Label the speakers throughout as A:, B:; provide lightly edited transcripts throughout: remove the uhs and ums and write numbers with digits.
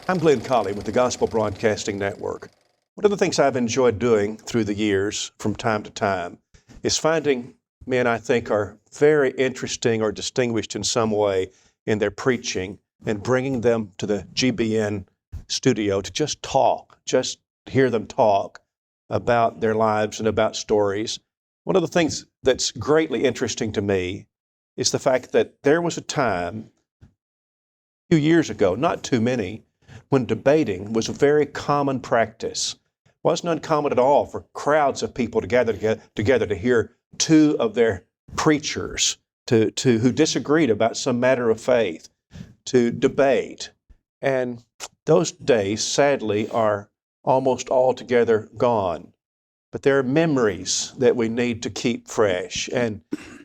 A: I'm Glenn Colley with the Gospel Broadcasting Network. One of the things I've enjoyed doing through the years from time to time is finding men I think are very interesting or distinguished in some way in their preaching and bringing them to the GBN studio to just talk, just hear them talk about their lives and about stories. One of the things that's greatly interesting to me is the fact that there was a time a few years ago, not too many, when debating was a very common practice. It wasn't uncommon at all for crowds of people to gather together to hear two of their preachers who disagreed about some matter of faith, to debate. And those days, sadly, are almost altogether gone. But there are memories that we need to keep fresh and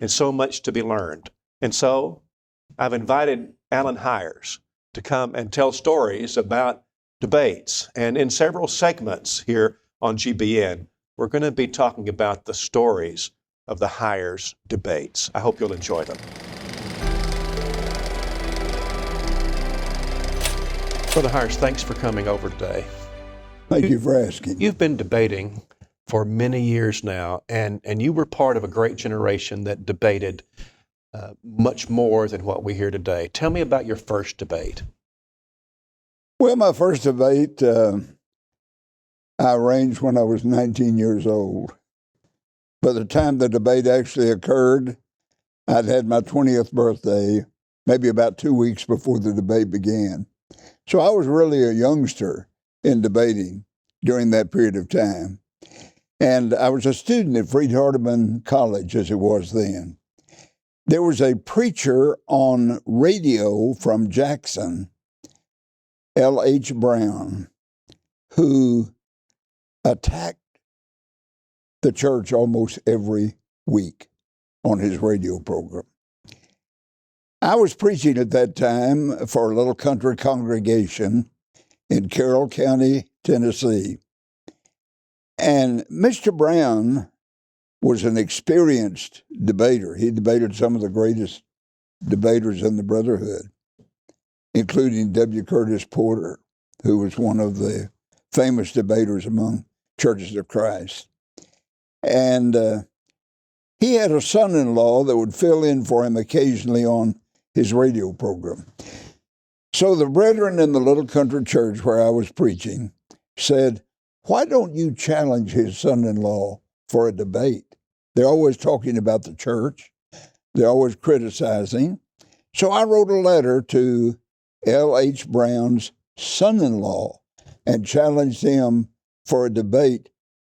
A: so much to be learned. And so I've invited Alan Hires to come and tell stories about debates. And in several segments here on GBN, we're going to be talking about the stories of the Hires debates. I hope you'll enjoy them. Brother Hires, thanks for coming over today.
B: Thank you for asking.
A: You've been debating for many years now, and you were part of a great generation that debated much more than what we hear today. Tell me about your first debate.
B: Well, my first debate I arranged when I was 19 years old. By the time the debate actually occurred, I'd had my 20th birthday, maybe about 2 weeks before the debate began. So I was really a youngster in debating during that period of time. And I was a student at Freed-Hardeman College, as it was then. There was a preacher on radio from Jackson, L.H. Brown, who attacked the church almost every week on his radio program. I was preaching at that time for a little country congregation in Carroll County, Tennessee. And Mr. Brown was an experienced debater. He debated some of the greatest debaters in the Brotherhood, including W. Curtis Porter, who was one of the famous debaters among Churches of Christ. And he had a son-in-law that would fill in for him occasionally on his radio program. So the brethren in the little country church where I was preaching said, "Why don't you challenge his son-in-law for a debate? They're always talking about the church. They're always criticizing." So I wrote a letter to L.H. Brown's son-in-law and challenged him for a debate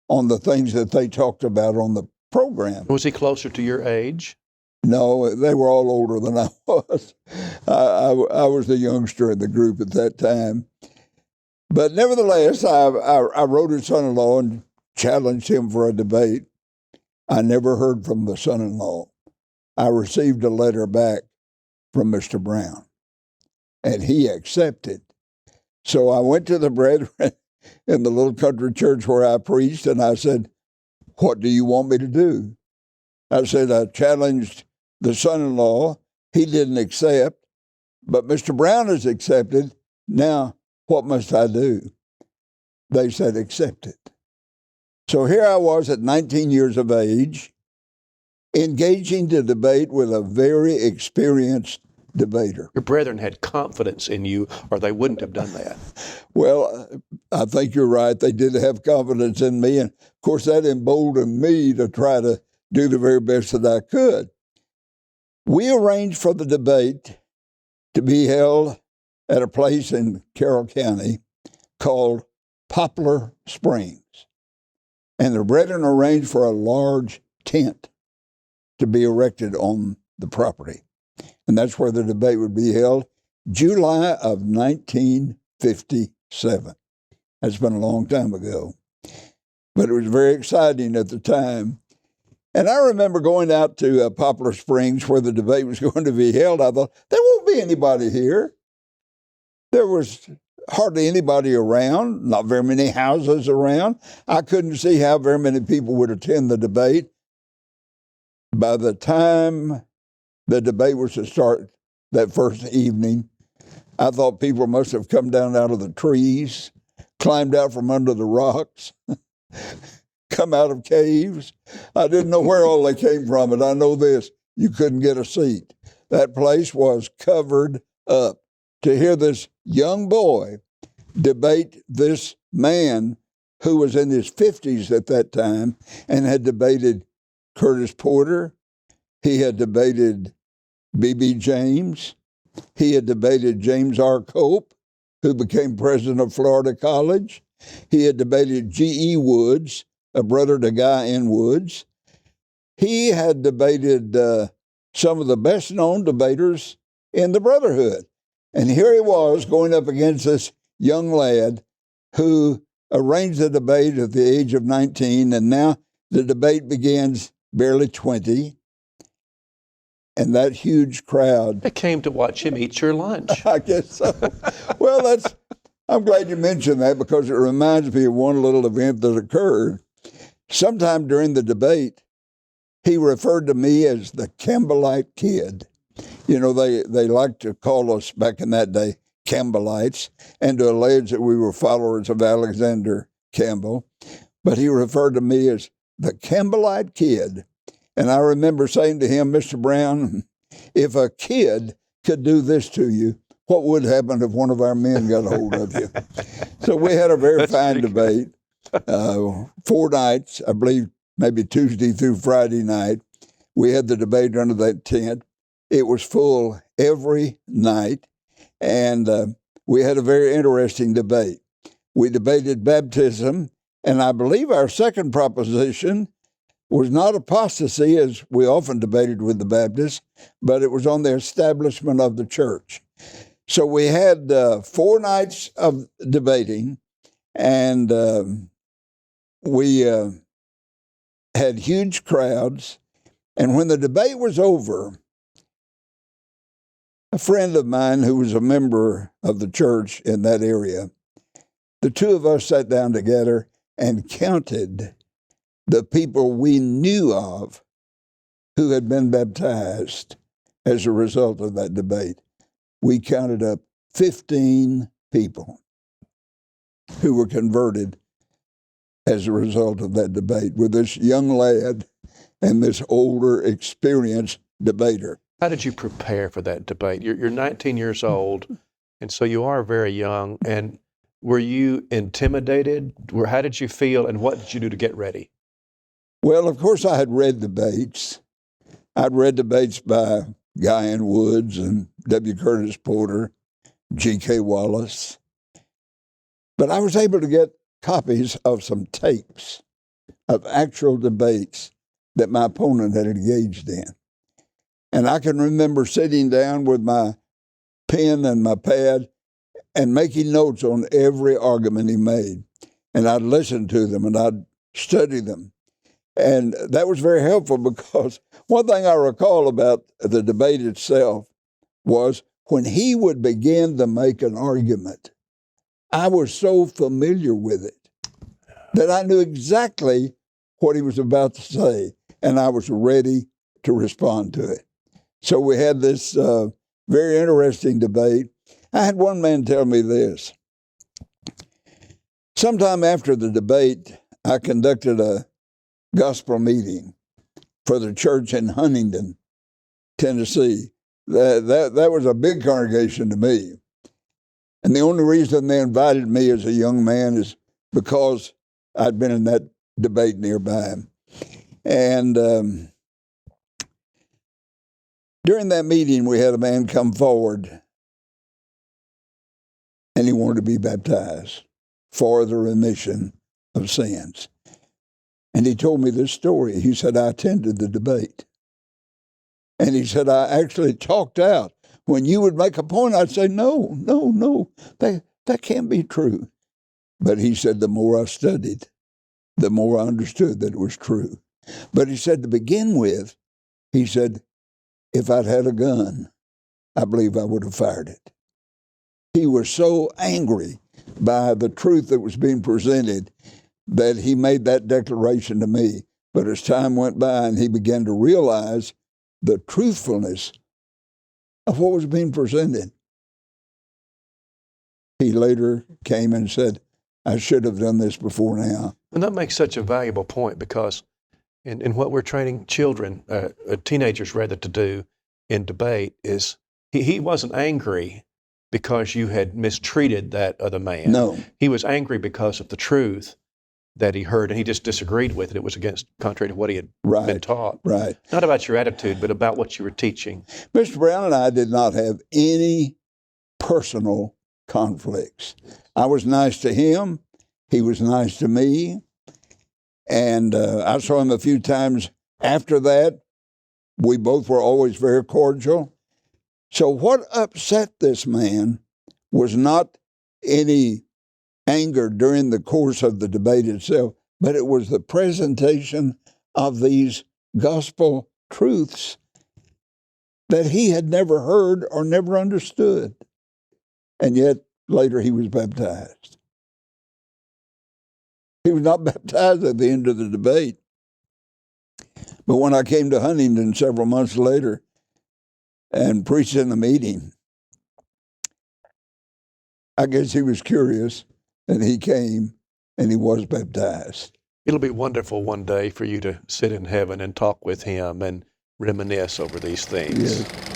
B: on the things that they talked about on the program.
A: Was he closer to your age?
B: No, they were all older than I was. I was the youngster in the group at that time. But nevertheless, I wrote his son-in-law and challenged him for a debate. I never heard from the son-in-law. I received a letter back from Mr. Brown, and he accepted. So I went to the brethren in the little country church where I preached, and I said, "What do you want me to do?" I said, "I challenged the son-in-law. He didn't accept, but Mr. Brown has accepted. Now, what must I do?" They said, "Accept it." So here I was at 19 years of age, engaging to debate with a very experienced debater.
A: Your brethren had confidence in you, or they wouldn't have done that.
B: Well, I think you're right. They did have confidence in me. And of course, that emboldened me to try to do the very best that I could. We arranged for the debate to be held at a place in Carroll County called Poplar Springs. And the brethren arranged for a large tent to be erected on the property. And that's where the debate would be held, July of 1957. That's been a long time ago. But it was very exciting at the time. And I remember going out to Poplar Springs where the debate was going to be held. I thought, there won't be anybody here. There was hardly anybody around, not very many houses around. I couldn't see how very many people would attend the debate. By the time the debate was to start that first evening, I thought people must have come down out of the trees, climbed out from under the rocks, come out of caves. I didn't know where all they came from, but I know this: you couldn't get a seat. That place was covered up. To hear this young boy debate this man who was in his 50s at that time and had debated Curtis Porter, he had debated B.B. James, he had debated James R. Cope, who became president of Florida College, he had debated G.E. Woods, a brother to Guy N. Woods. He had debated some of the best-known debaters in the Brotherhood. And here he was going up against this young lad who arranged the debate at the age of 19, and now the debate begins barely 20. And that huge crowd.
A: They came to watch him eat your lunch.
B: I guess so. Well, I'm glad you mentioned that, because it reminds me of one little event that occurred. Sometime during the debate, he referred to me as the Campbellite Kid. You know, they liked to call us back in that day Campbellites, and to allege that we were followers of Alexander Campbell. But he referred to me as the Campbellite Kid. And I remember saying to him, Mr. Brown, if a kid could do this to you, what would happen if one of our men got a hold of you? So we had a very fine debate. 4 nights, I believe, maybe Tuesday through Friday night. We had the debate under that tent. It was full every night, and we had a very interesting debate. We debated baptism, and I believe our second proposition was not apostasy, as we often debated with the Baptists, but it was on the establishment of the church. So we had 4 nights of debating, and we had huge crowds. And when the debate was over, a friend of mine who was a member of the church in that area, the two of us sat down together and counted the people we knew of who had been baptized as a result of that debate. We counted up 15 people who were converted as a result of that debate with this young lad and this older, experienced debater.
A: How did you prepare for that debate? You're 19 years old, and so you are very young. And were you intimidated? How did you feel, and what did you do to get ready?
B: Well, of course, I had read debates. I'd read debates by Guy N. Woods and W. Curtis Porter, G.K. Wallace. But I was able to get copies of some tapes of actual debates that my opponent had engaged in. And I can remember sitting down with my pen and my pad and making notes on every argument he made. And I'd listen to them and I'd study them. And that was very helpful, because one thing I recall about the debate itself was when he would begin to make an argument, I was so familiar with it that I knew exactly what he was about to say, and I was ready to respond to it. So we had this very interesting debate. I had one man tell me this. Sometime after the debate, I conducted a gospel meeting for the church in Huntington, Tennessee. That was a big congregation to me. And the only reason they invited me as a young man is because I'd been in that debate nearby. And during that meeting, we had a man come forward, and he wanted to be baptized for the remission of sins. And he told me this story. He said, I attended the debate. And he said, I actually talked out. When you would make a point, I'd say, no, that can't be true. But he said, the more I studied, the more I understood that it was true. But he said, to begin with, he said, if I'd had a gun, I believe I would have fired it. He was so angry by the truth that was being presented that he made that declaration to me. But as time went by and he began to realize the truthfulness of what was being presented, he later came and said, I should have done this before now.
A: And that makes such a valuable point, because in what we're training children, teenagers rather, to do in debate is he wasn't angry because you had mistreated that other man.
B: No.
A: He was angry because of the truth that he heard, and he just disagreed with it. It was contrary to what he had been taught.
B: Right.
A: Not about your attitude, but about what you were teaching.
B: Mr. Brown and I did not have any personal conflicts. I was nice to him. He was nice to me. And I saw him a few times after that. We both were always very cordial. So what upset this man was not any anger during the course of the debate itself, but it was the presentation of these gospel truths that he had never heard or never understood. And yet later he was baptized. He was not baptized at the end of the debate. But when I came to Huntington several months later and preached in the meeting, I guess he was curious, and he came and he was baptized.
A: It'll be wonderful one day for you to sit in heaven and talk with him and reminisce over these things.
B: Yes.